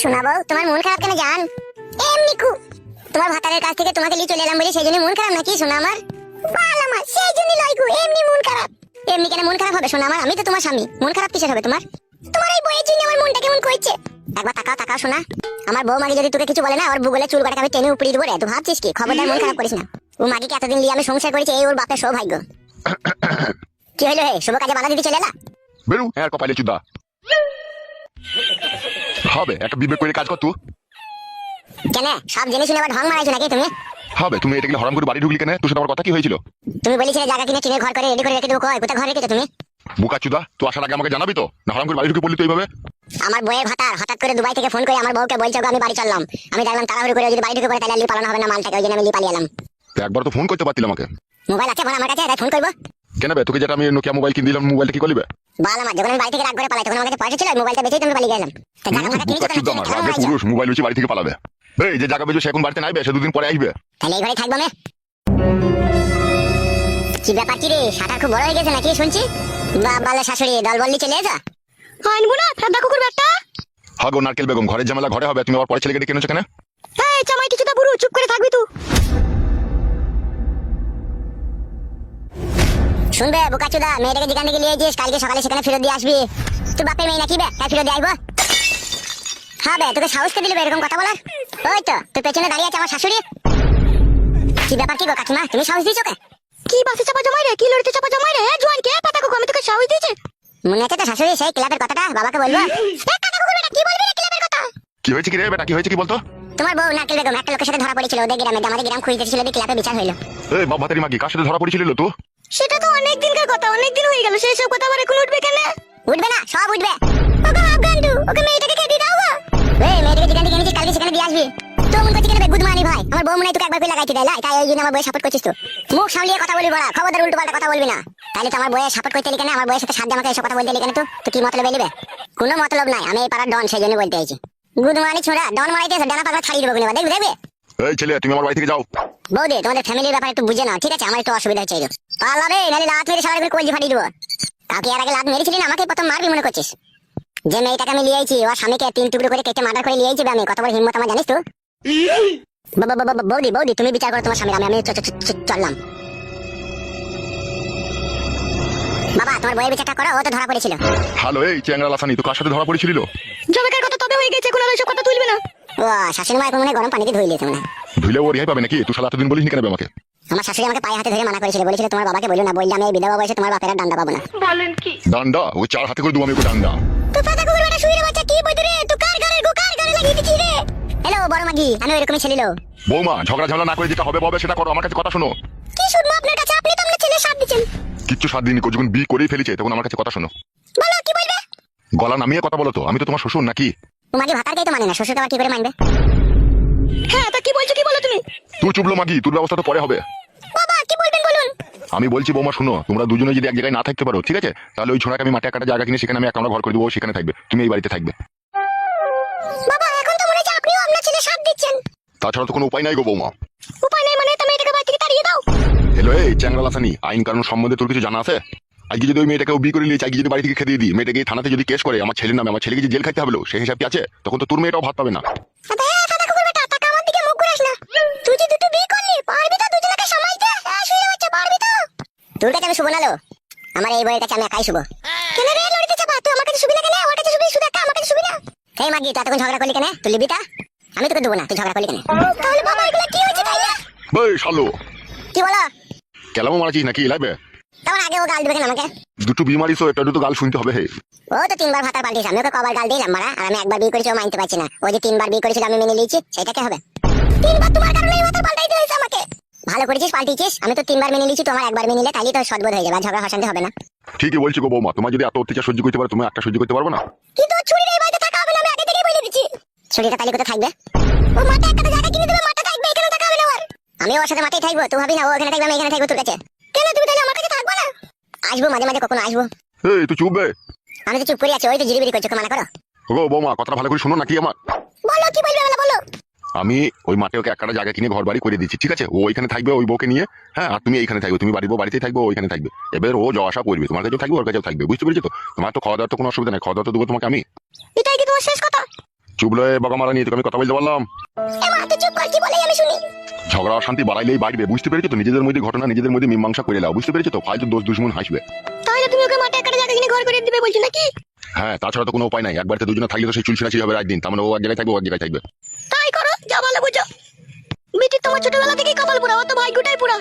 শোনাবো, তোমার মন খারাপ কেন জান? এমনি তোমার ভাতারের কাছ থেকে তোমাকে নিয়ে চলে এলাম বলে সেই জন্য মন খারাপ নাকি শোনা আমার? বাল আমার সেই জন্য লয় গো, এমনি মন খারাপ। এমনি কেন মন খারাপ হবে শোনা আমার? আমি তো তোমার স্বামী, মন খারাপ কিসের হবে তোমার? তোমার এই বইয়ের জন্য আমার মনটা কেমন করছে। একবার তাকাও তাকাও শোনা, আমার বউ মাগি যদি তোকে কিছু বলে না, ওর বুগলে চুল কাটাকে আমি টেনে উপড়িয়ে দেবো রে। তুই ভাবছিস কি? খবরদার মন খারাপ করিস না। ও মাগিকে এতদিন নিয়ে আমি সংসার করেছি, এই ওর বাপের সৌভাগ্য। কি হইলো হে? শুভ কাজে বাধা দিতে চলে এলা? বেরু হ্যাঁ কপালে চুদা হবে, একটা বিবেক করে কাজ কর তুই। কেন সব জেনে শুনে আবার ঢং মারাইছো নাকি তুমি? হবে, তুমি এটা গেলে হরাম করে বাড়ি ঢুকলি কেন? তোর সাথে আমার কথা কি হয়েছিল? তুমি বলেছিলে জায়গা কিনে টিনের ঘর করে রেডি করে রেখে দেবো, কই কোথায় ঘর রেখেছো তুমি? বুকা চুদা, তুই আসার আগে আমাকে জানাবি তো, না হরাম করে বাড়ি ঢুকে পড়লি তো এইভাবে? আমার বউয়ের ভাতার হঠাৎ করে দুবাই থেকে ফোন করে আমার বউকে বলছে আমি বাড়ি চললাম। আমি দেখলাম তাড়াহুড়ো করে যদি বাড়ি ঢুকে পড়ে তাহলে আলি পালানো হবে না মালটাকে, ওই জন্য আমি পালিয়ে এলাম। তো একবার তো ফোন করতে পারতিল আমাকে। মোবাইল আছে আমার কাছে, তাই ফোন করবো কেন বে? তোকে যেটা আমি নোকিয়া মোবাইল কিনে দিলাম, মোবাইলটা কি করলি বে? বাল আমার, যখন আমি বাড়ি থেকে রাগ করে পালাই তখন আমার কাছে পয়সা ছিল, মোবাইলটা বেচেই তুমি পালিয়ে গেলাম। তো জায়গা ফাঁকা কিনেছো বুকা চুদা আমার রাগে পুরুষ মোবাইল বেশি বাড়ি থেকে পালাবে। এই যে জায়গা বেজো সে এখন বাড়িতে নাইবে, সে দুদিন পরে আসবে। তাহলে এই ঘরে থাকবো আমি। কি ব্যাপার কি রে, শাটার খুব বড় হয়ে গেছে নাকি শুনছি? বাবা শাশুড়ি দল বললি চলে এসো। আনবো না ফেদা কুকুর ব্যাটা। হাগো নারকেল বেগম, ঘরের ঝামেলা ঘরে হবে, তুমি আবার পরে ছেলেকে ডেকে এনেছো কেন? এই জামাই কিছুটা বুড়ো, চুপ করে থাকবি তুই। শুনবে বোকাচোদা, মেয়েটাকে যেখান থেকে নিয়ে যাস কালকে সকালে সেখানে ফেরত দিয়ে আসবি। তুই বাপের মেয়ে নাকি বে, তাই ফেরত দিয়ে আসবো? হ্যাঁ বে, তোকে সাহস কে দিল এরকম কথা বলার? ওই তো তোর পেছনে দাঁড়িয়ে আছে আমার শাশুড়ি। কি ব্যাপার কি গো কাকিমা, তুমি সাহস দিয়েছো কে? কি বাসে চাপা জমাই রে, কি লড়তে চাপা জমাই রে? জোয়ান কে পাতা কুকু, আমি তোকে সাহস দিয়েছি। মনে আছে তো শাশুড়ি সেই ক্লাবের কথাটা, বাবাকে বলবো? কাকা কুকুর বেটা কি বলবি রে ক্লাবের কথা? কি হয়েছে কি রে বেটা, কি হয়েছে কি বলতো? তোমার বউ নারকেল বেগম একটা লোকের সাথে ধরা পড়েছিল ওদের গ্রামে, আমাদের গ্রাম খুঁজতেছিল, দিয়ে ক্লাবে বিচার হইলো। এই বাবা তেরি মাগি, কার সাথে ধরা পড়েছিল তো? সেটা তো অনেক দিনকার কথা, অনেক দিন হয়ে গেল, সেই সব কথা আবার এখন উঠবে কেন? উঠবে না, সব উঠবে। ওগো আফগান্ডু, ওকে মেয়েটাকে খেতে দাও গো। এই মেয়েটাকে যেখান থেকে এনেছিস কালকে সেখানে দিয়ে আসবি। তো মন করছিস কেন গুদমানি ভাই? আমার বউ মনে হয় তোকে একবার করে লাগাইতে দেয়, তাই ওই জন্য আমার বউয়ের সাপোর্ট করছিস তো। মুখ সামলিয়ে কথা বলবি বড়া, খবরদার উল্টো পাল্টা কথা বলবি না। তাহলে তো আমার বউয়ের সাপোর্ট করতে এলি কেন? আমার বউয়ের সাথে সাথে আমাকে এসব কথা বলতে এলি কেন? তুই কি মতলব এলিবে? কোনো মতলব নাই, আমি এই পাড়ার ডন সেই জন্য বলতে আইছি। গুদমানি ছোড়া, ডন মারাইতেছ, ডানা পাগলা ছাড়িয়ে দেবো কিন্তু, দেখবি দেখবি? এই ছেলে তুমি আমার বাড়ি থেকে যাও। বৌদি তোমাদের ফ্যামিলির ব্যাপারে একটু বুঝে নাও, ঠিক আছে? আমার একটু অসুবিধা হচ্ছে। পালাবে নাহলে লাত মেরে সারা করে কলজি ফাটিয়ে দেবো। কাকে এর আগে লাত মেরেছিলি না, আমাকে প্রথম মারবি মনে করছিস? যে মেয়েটাকে আমি লিয়েছি ওর স্বামীকে 3 টুকরো করে কেটে মার্ডার করে লিয়েছি আমি, কত বড় হিম্মত আমার জানিস তো? বৌদি বৌদি তুমি বিচার করো তোমার স্বামীর, আমি চললাম। বাবা তোমার বইয়ের বিচারটা করো, ও তো ধরা পড়েছিল। হ্যালো এই চ্যাংড়া লাসানি, তো কার সাথে ধরা পড়েছিল? জমিকার কথা তবে হয়ে গেছে, কোনো আর এসব কথা তুলবে না। ও শাশুড়ি মা এখন মনে হয় গরম পানিতে ধুইলিয়েছে মনে হয়। ধুইলে ও রেহাই পাবে নাকি? তুই শালা এতদিন বলিস নি কেন বে আমাকে? আমার শাশুড়ি আমাকে পায়ে হাতে ধরে মানা করেছিল, বলেছিল তোমার বাবাকে বলো না, বললে আমি এই বিধবা বয়সে তোমার বাপের আর ডান্ডা পাবো না। বলেন কি? ডান্ডা? ওই 4 হাতে করে দেবো আমি ওকে ডান্ডা। তো ফাটা কুকুর বেটা শুইরে বাচ্চা কি বইতে রে, তুই কার গালে লাগিয়ে দিছিস রে? হ্যালো বড় মাগি, আমি এরকমই ছেলিলো। বৌমা ঝগড়া ঝামেলা না করে যেটা হবে ববে সেটা করো, আমার কাছে কথা শোনো। কি শুনবো আপনার কাছে? আপনি তো আমার ছেলে সাথ দিচ্ছেন। কিচ্ছু 7 দিন যখন বিয়ে করেই ফেলেছে তখন আমার কাছে কথা শোনো। বলো কি বলবে? গলা নামিয়ে কথা বলো তো, আমি তো তোমার শ্বশুর নাকি? তোমাকে ভাতারকেই তো মানে না, শ্বশুরটা আবার কি করে মানবে? হ্যাঁ তা কি বলছো, কি বলো তুমি? তুই চুপলো মাগি, তোর ব্যবস্থা তো পরে হবে। বাবা কি বলবেন বলুন। আমি বলছি বৌমা শোনো, তোমরা দুজনে যদি এক জায়গায় না থাকতে পারো ঠিক আছে, তাহলে ওই ছোড়াকে আমি মাঠে একটা জায়গা কিনে সেখানে আমি একটা ঘর করে দেবো, সেখানে থাকবে, তুমি এই বাড়িতে থাকবে। বাবা এখন তো মনে হচ্ছে আপনিও আপনার ছেলে সাথ দিচ্ছেন। তাছাড়া তো কোনো উপায় নাই গো বৌমা। উপায় নেই মানে? তুমি এটাকে বাড়ি থেকে তাড়িয়ে দাও। হ্যালো এই চ্যাংড়া লাসানি, আইন কানুন সম্বন্ধে তোর কিছু জানা আছে? আজকে যদি ওই মেয়েটাকে বিয়ে করে নিয়ে আজকে যদি বাড়ি থেকে খেতে দিই, মেয়েটাকে থানাতে যদি কেস করে আমার ছেলের নামে, আমার ছেলেকে যে জেল খাইতে হবে সেই হিসাব কি আছে? তখন তো তোর মেয়েটাও ভাত পাবে না। আবে ফাটা কুকুর বেটা, টাকা আমার দিকে মুখ ঘুরাস না। তুই যে দুটো বিয়ে করলি, পারবি তো দুজনকে সামাইতে? শুইরে বাচ্চা পারবি তো? তোর কাছে আমি শুভ নালো, আমার এই বইয়ের কাছে আমি একাই শুভ। কেন রে লড়িতে চাপা, তুই আমার কাছে শুবি না কেন? ওর কাছে শুবি, শুধু একা আমার কাছে শুবি না? এই মাগি তুই এতক্ষণ ঝগড়া করলি কেন? তুই লিবি তা? আমি তোকে দেবো না, তুই ঝগড়া করলি কেন? তাহলে বাবা এগুলো কি হচ্ছে তাই না? বেশ শালো কি বলো? কেলামো মারাছিস নাকি লাইবে? তোমার আগে ও গাল দিবে কেন আমাকে? দুটো বিয়ে মারিস, একটা দুটো গাল শুনতে হবে। হে ও তো 3 বার ভাতার পাল্টিয়েছে, আমি ওকে কবার গাল দিলাম মারা? আর আমি একবার বিয়ে করেছি, ও মানতে পারছি না। ও যে 3 বার বিয়ে করেছিল আমি মেনে নিয়েছি, সেটা কি হবে? 3 বার তোমার কারণে এই ভাতার পাল্টাইতে হয়েছে আমাকে। ভালো করেছিস পাল্টিয়েছিস, আমি তো 3 বার মেনে নিয়েছি, তোমার একবার মেনে নিলে তাইলে তো সদবোধ হয়ে যাবে, আর ঝগড়া হাসান্তে হবে না। ঠিকই বলছি গো বৌমা, তোমার যদি এত অত্যাচার সহ্য করতে পারো, তুমি একটা সহ্য করতে পারবো না? কিন্তু ছুরির এই বাড়িতে থাকা হবে না, আমি আগে থেকেই বলে দিচ্ছি। ছুরিটা তাইলে কোথায় থাকবে? ও মাঠে একটা জায়গা কিনে দেবে, মাঠে থাকবে, এখানে থাকা হবে না ওর। আমি ওর সাথে মাঠেই থাকবো, তুই ভাবি না ও এখানে থাকবে আমি এখানে থাকবো তোর কাছে। কেন তুমি তাহলে আমার কাছে থাকবে না? আসবো মাঝে মাঝে, কখনো আসবো। এই তুই চুপ বে। আমি তো চুপ করে আছি, ওই তো জিরিবিরি করছো, মানা করো। গো বৌমা কথাটা ভালো করে শোনো নাকি আমার? বলো কি বলবে বলো বলো। আমি ওই মাঠে ওকে একটা জায়গা কিনে ঘর বাড়ি করে দিচ্ছি ঠিক আছে, ও ওইখানে থাকবে ওই বউকে নিয়ে। হ্যাঁ আর তুমি এইখানে থাকবে, তুমি বাড়িতেই থাকবে, ওইখানে থাকবে। এবার ও যাওয়া আসা করবে, তোমার কাছেও থাকবে ওর কাছেও থাকবে, বুঝতে পেরেছো তো? তোমার তো খাওয়া দাওয়ার তো কোনো অসুবিধা নেই, খাওয়া দাওয়া তো দেবো তোমাকে আমি। এটাই কি তোমার শেষ কথা? চুপ লয়ে বকা মারা নিয়ে তোকে আমি কথা বলতে পারলাম। এমা তুই চুপ কর, কি বলে আমি শুনি। ঝগড়া অশান্তি বাড়াইলেই বাড়বে, বুঝতে পেরেছো তো? নিজেদের মধ্যে ঘটনা নিজেদের মধ্যে মীমাংসা করে নাও, বুঝতে পেরেছো তো? ফালতু দোষ দুশ্মন হাসবে। তাহলে তুমি ওকে মাঠে একটা জায়গা কিনে ঘর করে দিবে বলছো নাকি? হ্যাঁ, তাছাড়া তো কোনো উপায় নাই। একবারে দুজনে থাকলে তো সেই চুলছিনাছি হবে একদিন। তার মানে ও এক জায়গায় থাকবে, ও এক জায়গায় থাকবে। তাই করো, যা ভালো বুঝো। বেটি তোমার ছোটবেলা থেকেই কপাল পোড়া, অত ভাগ্যটাই পোড়া।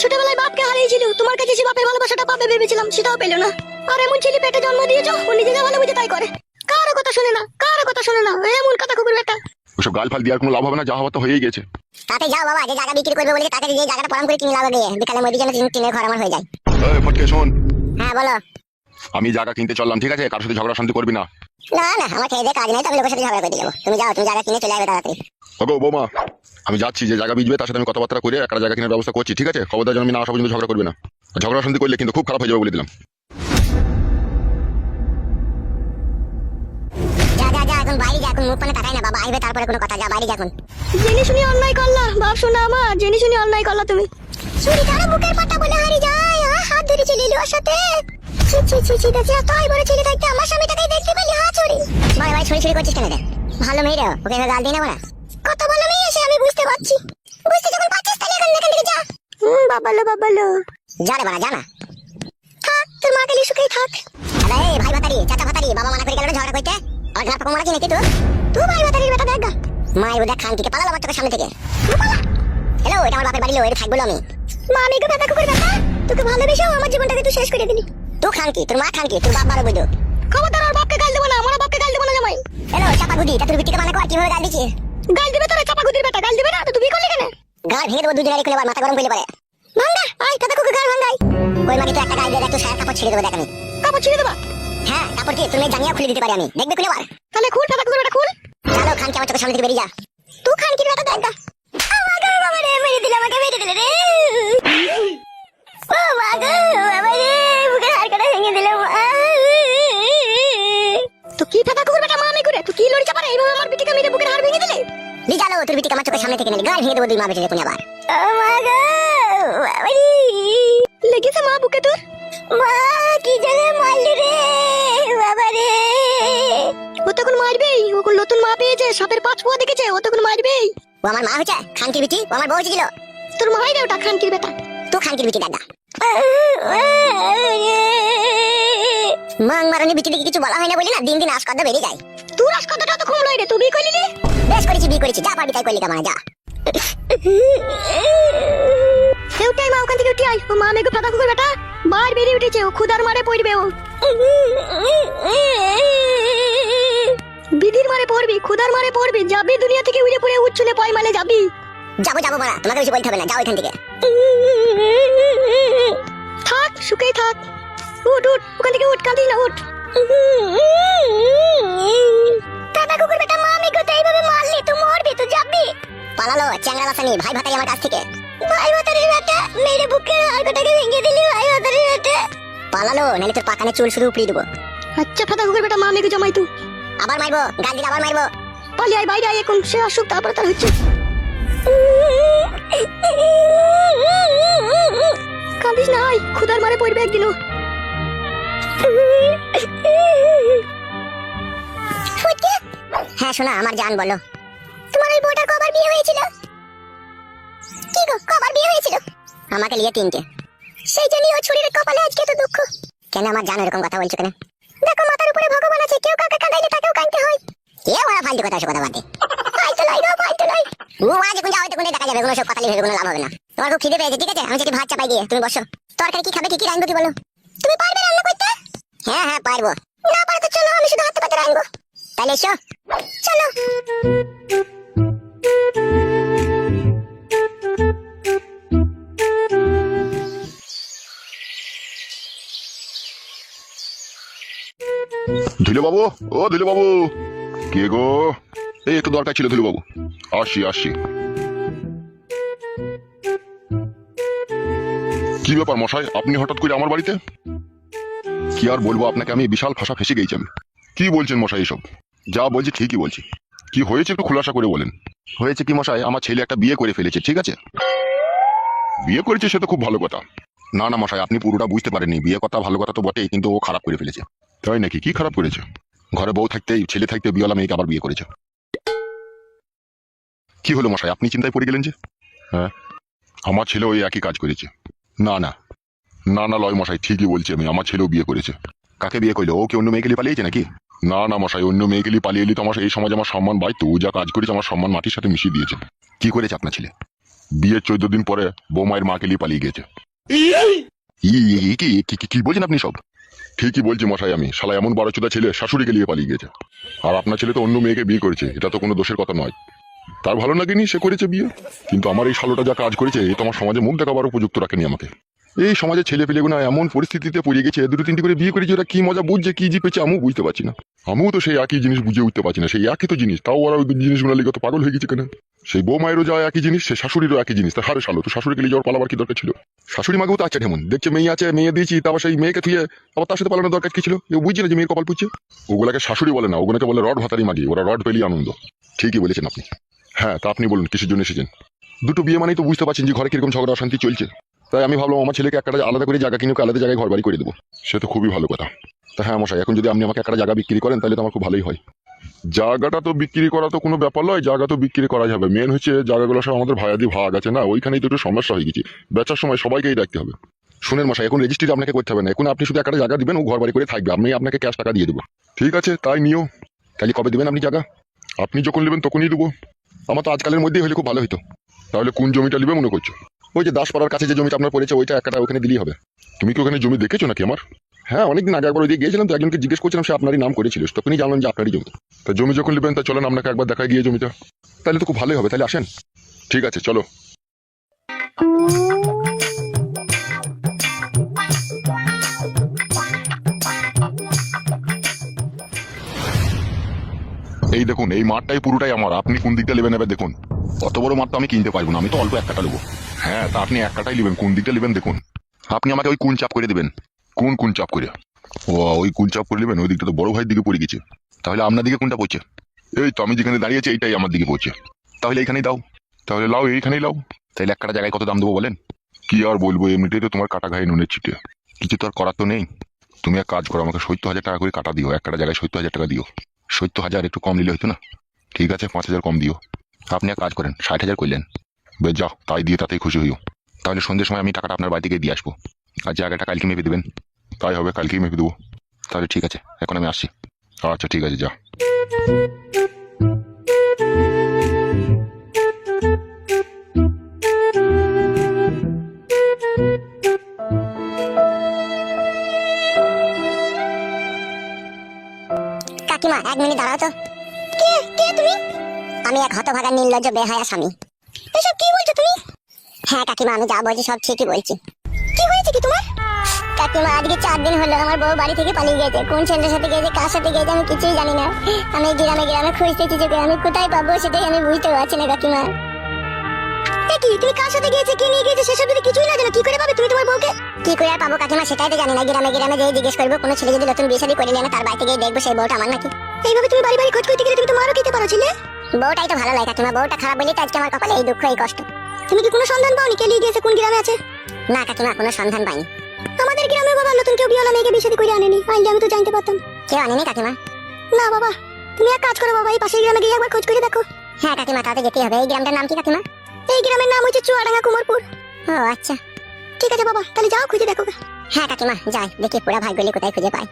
ছোটবেলায় বাপকে হারিয়েছিল, তোমার কাছে যে বাপের ভালোবাসাটা পাবে ভেবেছিলাম, সেটাও পেলো না। আর এমন ছেলে পেটে জন্ম দিয়েছো, ও নিজে যা ভালো বুঝে তাই করে। কারো কথা শুনে না, কারো কথা শুনে না, এমন কথা কুকুর বেটা। ওসব গাল ফাল দেওয়ার কোনো লাভ হবে না, যা হওয়ার তো হয়েই গেছে। তাতে যাও বাবা, যে জায়গা বিক্রি করবে বলে তাকে যে জায়গাটা পরাম করে কিনে লাগাবে দিয়ে, বিকালে মধ্যে যেন টিনের ঘর আমার হয়ে যায়। এই ফটকে শোন, হ্যাঁ বলো। আমি জায়গা কিনতে চললাম, ঠিক আছে? কারোর সাথে ঝগড়া শান্তি করবি না। না না, আমার খেয়ে দিয়ে কাজ নেই, তবে লোকের সাথে ঝগড়া করে যাবো। তুমি যাও, তুমি জায়গা কিনে চলে আসবে তাড়াতাড়ি। ওগো বৌমা, আমি যাচ্ছি, যে জায়গা বিজবে তার সাথে আমি কথাবার্তা করে একটা জায়গা কেনার ব্যবস্থা করছি, ঠিক আছে? খবরদার যেন আমি না আসা পর্যন্ত ঝগড়া করবে না। ঝগড়া শান্তি করলে কিন্তু খুব খারাপ হয়ে যাবে বলে দিলাম। যা যা যা, এখন বাইরে যা, এখন মুখ পানে তাকাই না বাবা, আসবে তারপরে কোনো কথা। যা বাইরে যা এখন। জেনে শুনি অন্যায় করলা বাপ, শোনা আমার, জেনে শুনি অন্যায় করলা তুমি। চুরি কারো বুকের পাটা বলে হারিয়ে যায়, হাত ধরে চলে এলো ওর সাথে। ছি ছি ছি ছি, দেখছি তাই বড় ছেলে থাকতে আমার স্বামীটাকে দেখতে পেলি, হা চুরি। ভাই ভাই, ছড়ি ছড়ি করছিস কেন রে? ভালো মেয়ে রে, ওকে গাল দিই না বলা। কত ভালো মেয়ে এসে আমি বুঝতে পারছি। বুঝতে যখন পারছিস তাহলে এখান থেকে যা। বাবালো বাবালো, যা রে বাড়া, যা না। থাক, তোর মা গেলি সুখেই থাক। আরে ভাই ভাতারি, চাচা ভাতারি, বাবা মানা করে গেল ঝগড়া করতে। আর গাপ কোমরা কি নাকি তুই? তুই ভাই ভাতারির বেটা দেখ গা। মায়ের ওটা খান থেকে পালালো আমার চোখের সামনে থেকে। হ্যালো, এটা আমার বাপের বাড়ি, লো, এটা থাকবো আমি। মা আমি বেটা কুকুর বেটা, তোকে ভালোবেসে আমার জীবনটাকে তুই শেষ করে দিলি। তুই খান কি, তোর মা খান কি, তোর বাপ বারো বইদো। খবরদার আর বাপকে গাল দেবো না, আমার বাপকে গাল দেবো না জামাই। হ্যালো চাপা গুদি, তা তোর বিটিকে মানে কর কিভাবে গাল দিছিস? গাল দিবে তোরা চাপা গুদির বেটা, গাল দিবে না তো তুই করলি কেন? গাল ভেঙে দেবো দুজনের খুলে, মাথা গরম করলে পারে। ভাঙ্গা আয়, দাদা কুকুর গাল ভাঙ্গাই। ওই মাকে তো একটা গাল দিয়ে দেখ, তুই সারা কাপড় ছিঁড়ে দেবো দেখ আমি। কাপড় ছিঁড়ে দেবা? হ্যাঁ, কাপড় কি তুমি জানিয়া খুলে দিতে পারি আমি, দেখবে খুলে বার। তাহলে খুল, দাদা কুকুর বেটা খুল। চলো খান কি আমার চোখের সামনে থেকে বেরিয়ে যা। তুই খান কি বেটা দেখ গা। আমাকে বাবা রে মেরে দিলে, আমাকে মেরে দিলে রে। ও মা গো, বাবা রে বুকের হাড়কাটা ভেঙে দিলে। তো কি দাদা কুকুর বেটা, মা আমি করে তুই কি লড়ি চাপা রে, এইভাবে আমার বিটিকে মেরে বুকের হাড় ভেঙে দিলে? লিজালো, তোর বিটিকে আমার চোখের সামনে থেকে নিলে গাল ভেঙে দেবো দুই মা বেটে কোন আবার। ও মা গো, বাবা রে লেগেছে মা বুকে তোর? মা কি জানে মারলি রে বাবা রে। ও তখন মারবেই, ও নতুন মা পেয়েছে, সাপের পাঁচ পোয়া দেখেছে, ও তখন মারবেই। ও আমার মা হচ্ছে খানকির বিটি, ও আমার বউ ছিল। তোর মাই রে ওটা, খানকির বেটা। তুই খানকির বিটি দাদা। মাং মারানি বিটি দেখে কিছু বলা হয় না বলি না, দিন দিন আশকদা বেড়ে যায়। তোর আশকদাটা তো কম লয় রে, তুই বিয়ে করলি রে? বেশ করেছি, বিয়ে করেছি, যা পারবি তাই করলি কামানা, যা। উঠাই মা, ওখান থেকে উঠে আয়। ও মা মেঘে ফাঁকা কুকুর বেটা বার বেরিয়ে উঠেছে, ও ক্ষুদার মারে পড়বে, ও বিধির মারে পড়বি, ক্ষুদার মারে পড়বি, যাবি দুনিয়া থেকে উড়ে পড়ে উচ্ছলে পয় মালে যাবি। যাবো যাবো মারা, তোমাকে বেশি বলতে হবে না, যাও এখান থেকে। থাক, সুখেই থাক। উঠ উঠ, ওখান থেকে উঠ, কাঁদিস না, উঠ। দাদা কুকুর বেটা, মা আমি কোথায় এইভাবে মারলি, তুই মরবি, তুই যাবি। পালালো চ্যাংড়া লাসানি, ভাই ভাতারি আমার কাছ থেকে। ভাই ভাতারির বেটা মেরে বুকের হাড়টাকে ভেঙে দিলি, ভাই ভাতারির বেটা। পালালো, নাহলে তোর পাকানে চুল শুধু উপড়িয়ে দেবো। আচ্ছা ফাটা কুকুর বেটা, মা মেঘে জমাই তুই। আবার মারবো, গাল দিলে আবার মারবো। পালি আয়, বাইরে আয়, এখন সে আসুক তারপরে তার হচ্ছে। কাঁদিস না, আয়, ক্ষুধার মারে পড়বে একদিনও। হ্যাঁ শোনা আমার জান, বলো তোমার ওই বউটার কবার বিয়ে হয়েছিল? কি গো, কবার বিয়ে হয়েছিল? আমাকে নিয়ে 3টে। সেই জন্যই ও ছুরির কপালে আজকে তো দুঃখ। কেন আমার জান এরকম কথা বলছো কেন? দেখো মাথার উপরে ভগবান আছে, কেউ কাকে কাঁদাইলে তাকেও কাঁদতে হয়। কে ওরা ফালতু কথা, কথা বাদে। ফালতু লাই গো, ফালতু লাই। ও আজ কোন যাও, কোন দেখা যাবে, কোনো সব কথা লিখে কোনো লাভ হবে না। তোমার খুব খিদে পেয়েছে, ঠিক আছে? আমি যদি ভাত চাপাই দিয়ে তুমি বসো। তরকারি কি খাবে, কি কি রাখবো কি বলো? তুমি পারবে রান্না করতে? হ্যাঁ হ্যাঁ পারবো। না পারো তো চলো, আমি শুধু হাতে পাতে রাখবো। তাহলে এসো, চলো। ধুলো বাবু, ও ধুলো বাবু, কে গো? এই একটু দরকার ছিল ধুলো বাবু। আসি আসি। কি ব্যাপার মশাই, আপনি হঠাৎ করে আমার বাড়িতে? কি আর বলবো আপনাকে, আমি বিশাল ফাঁসা ফেসে গেছি আমি। কি বলছেন মশাই এসব? যা বলছি ঠিকই বলছি। কি হয়েছে একটু খোলাসা করে বলেন। হয়েছে কি মশাই, আমার ছেলে একটা বিয়ে করে ফেলেছে, ঠিক আছে? বিয়ে করেছে সে তো খুব ভালো কথা। না না মশাই, আপনি পুরোটা বুঝতে পারেননি। বিয়ে কথা ভালো কথা তো বটেই, কিন্তু ও খারাপ করে ফেলেছে। তাই নাকি? কি খারাপ করেছে? ঘরে বউ থাকতেই ছেলে থাকতে বিয়েওয়ালা মেয়েকে আবার বিয়ে করেছে। কি হলো মশাই, আপনি চিন্তায় পড়ে গেলেন যে? হ্যাঁ, আমার ছেলে ওই একই কাজ করেছে। না না না না লয় মশাই, ঠিকই বলছি আমি, আমার ছেলেও বিয়ে করেছে। কাকে বিয়ে করলো? ও কি অন্য মেয়েকে নিয়ে পালিয়েছে নাকি? না না মশাই, অন্য মেয়েকে নিয়ে পালিয়ে এলি তো আমার এই সমাজে আমার সম্মান বাড়তো। ও যা কাজ করেছে আমার সম্মান মাটির সাথে মিশিয়ে দিয়েছে। কি করেছে আপনার ছেলে? বিয়ের 14 দিন পরে বৌমায়ের মাকে নিয়ে পালিয়ে গেছে। কি বলছেন আপনি সব? ঠিকই বলছি মশাই আমি, শালা এমন 12 ছেলে শাশুড়িকে নিয়ে পালিয়ে গেছে। আর আপনার ছেলে তো অন্য মেয়েকে বিয়ে করেছে, এটা তো কোনো দোষের কথা নয়। তার ভালো লাগেনি, সে করেছে বিয়ে। কিন্তু আমার এই শালোটা যা কাজ করেছে, এ তো আমার সমাজে মুখ দেখাবার উপযুক্ত রাখেনি আমাকে। এই সমাজে ছেলে পেলেগুনা এমন পরিস্থিতিতে পড়ে গেছে, 2-3টি করে বিয়ে করেছে, ওরা কি মজা বুঝছে, কি জিপেছে আমিও বুঝতে পারছি না। আমিও তো সেই একই জিনিস বুঝে উঠতে পারছি না। সেই একই তো জিনিস, তাও ওরা ওই জিনিসগুলো লিখে তো পাগল হয়ে গেছে কেন? সেই বৌমায়েরও যা একই জিনিস, সে শাশুড়িরও একই জিনিস। তা হারে শালো, তো শাশুড়িকে নিয়ে যাওয়ার পালাবার কি দরকার ছিল? শাশুড়ি মাকেও তো আচ্ছা ঢেমন দেখছে, মেয়ে আছে, মেয়ে দিয়েছি, তারপর সেই মেয়েকে থুয়ে আবার তার সাথে পালানোর দরকার কি ছিল? ও বুঝছে না যে মেয়ের কপাল পুচ্ছে? ওগুলাকে শাশুড়ি বলে না, ওগুলোকে বলে রড ভাতারি মাগি। ওরা রড পেলি আনন্দ। ঠিকই বলেছেন আপনি। হ্যাঁ, তা আপনি বলুন কিসের জন্য এসেছেন? দুটো বিয়ে মানেই তো বুঝতে পারছেন যে ঘরে কিরকম ঝগড়া অশান্তি চলছে। তাই আমি ভাবলাম আমার ছেলেকে একটা আলাদা করে জায়গা কিনে আলাদা জায়গায় ঘর বাড়ি করে দেবো। সে তো খুবই ভালো কথা। তা হ্যাঁ মশাই, এখন যদি আপনি আমাকে একটা জায়গা বিক্রি করেন তাহলে তো আমার খুব ভালোই হয়। জায়গাটা তো বিক্রি করা তো কোনো ব্যাপার নয়, জায়গা তো বিক্রি করা যাবে। মেন হচ্ছে জায়গাগুলো সব আমাদের ভাইয়াদি ভাগ আছে না, ওইখানেই তো একটু সমস্যা হয়ে গেছে। বেচার সময় সবাইকেই রাখতে হবে। শুনেন মশাই, এখন রেজিস্ট্রি আপনাকে করতে হবে না, এখন আপনি শুধু একটা জায়গা দিবেন, ও ঘর বাড়ি করে থাকবে, আমি আপনাকে ক্যাশ টাকা দিয়ে দেবো। ঠিক আছে, তাই নিও। তাহলে কবে দেবেন আপনি জায়গা? আপনি যখন নেবেন তখনই দেবো। আমার তো আজকালের মধ্যেই হলে খুব ভালো হতো। তাহলে কোন জমিটা নেবে মনে করছো? ওই যে দাসপাড়ার কাছে যে জমিটা আপনার পড়েছে, ওইটা একটা ওখানে দিলেই হবে। তুমি কি ওখানে জমি দেখেছো নাকি আমার? হ্যাঁ, অনেকদিন আগে একবার ওইদিকে গিয়েছিলাম, তো একজনকে জিজ্ঞেস করছিলাম, সে আপনারই নাম করেছিল, তখনই জানলাম যে আপনারই জমি। তা জমি যখন নেবেন তা চলেন আপনাকে একবার দেখা গিয়ে জমিটা। তাহলে তো খুব ভালোই হবে, তাহলে আসেন। ঠিক আছে, চলো। এই দেখুন, এই মাঠটাই পুরোটাই আমার, আপনি কোন দিকটা নেবেন এবার দেখুন। অত বড় মাঠ তো আমি কিনতে পারবো না, আমি তো অল্প এক কাটা নেবো। হ্যাঁ, তা আপনি এক কাটাই নেবেন, কোন দিকটা নেবেন দেখুন। আপনি আমাকে ওই কোন চাপ করে দেবেন। কোন চাপ করে? ও, ওই কোন চাপ করে নেবেন, ওই দিকটা তো বড় ভাইয়ের দিকে পড়ে গেছে। তাহলে আপনার দিকে কোনটা পড়ছে? এই তো আমি যেখানে দাঁড়িয়েছি এইটাই আমার দিকে পড়ছে। তাহলে এইখানেই দাও। তাহলে লাও, এইখানেই লাও। তাহলে এক কাটা জায়গায় কত দাম দেবো বলেন? কি আর বলবো, এমনিতেই তো তোমার কাটা ঘায়ে নুনের ছিটে, কিছু তো আর করার তো নেই। তুমি এক কাজ করো, আমাকে 70,000 টাকা করে কাটা দিও, এক কাটা জায়গায় 70,000 টাকা দিও। 70,000 একটু কম নিলে হতো না? ঠিক আছে, 5,000 কম দিও। আপনি এক কাজ করেন, 60,000 করলেন। বেশ, যাও, তাই দিয়ে তাতেই খুশি হইও। তাহলে সন্ধ্যের সময় আমি টাকাটা আপনার বাড়ি থেকে দিয়ে আসবো। আর জায়গাটা কালকে মেপে দেবেন। তাই হবে, কালকেই মেপে দেবো। তাহলে ঠিক আছে, এখন আমি আসছি। আচ্ছা ঠিক আছে, যা। কাকিমা, 1 মিনিট দাঁড়াও তো। কে কে তুমি? আমি এক হতভাগা নির্লজ্জ বেহায়া স্বামী। এসব কি বলছো তুমি? হ্যাঁ কাকিমা, আমি যা বলছি সব ঠিকই বলছি। কি হয়েছে কি তোমার? কাকিমা, আজকে 4 দিন হলো আমার বউ বাড়ি থেকে পালিয়ে গেছে। কোন ছেলের সাথে গেছে, কার সাথে গেছে, আমি কিছুই জানি না। আমি গ্রামে খুঁজতেছি, যে আমি কোথায় পাবো সেটাই আমি বুঝতে পারছি না কাকিমা। কি তুমি কার সাথে গিয়েছে, কি নিয়ে গিয়েছে, সেসব যদি কিছুই না জানো, কি করে পাবে তুমি তোমার বউকে? কি করে আর পাবো কাকিমা, সেটাই তো জানি না। গ্রামে যেয়ে জিজ্ঞেস করবো, কোনো ছেলে যদি নতুন বিয়ে শাদী করে নিয়ে তার বাড়িতে গিয়ে দেখবো সেই বউটা আমার নাকি। এইভাবে তুমি বাড়ি বাড়ি খোঁজ করতে গেলে তুমি তো মারও খেতে পারো ছিলে। বউটাই তো ভালো লাগে কাকিমা, বউটা খারাপ বলেই তো আজকে আমার কপালে এই দুঃখ, এই কষ্ট। তুমি কি কোনো সন্ধান পাওনি কে নিয়ে গিয়েছে, কোন গ্রামে আছে? না কাকিমা, কোনো সন্ধান পাইনি। আমাদের গ্রামে বাবা নতুন কেউ বিয়েওয়ালা মেয়েকে বিয়ে শাদী করে আনেনি, আইলে আমি তো জানতে পারতাম। কেউ আনেনি কাকিমা? না বাবা। তুমি এক কাজ করো বাবা, এই পাশের গ্রামে গিয়ে একবার খোঁজ করে দেখো। হ্যাঁ কাকিমা, তাতে যেতেই হবে। এই গ্রামটার নাম কি কাকিমা? এই গ্রামের নাম হচ্ছে চুয়াডাঙ্গা কুমারপুর। ও আচ্ছা, ঠিক আছে বাবা, তাহলে যাও খুঁজে দেখো। হ্যাঁ কাকিমা, যাই, দেখি পুরা ভাগ্যলি কোথায় খুঁজে পাই।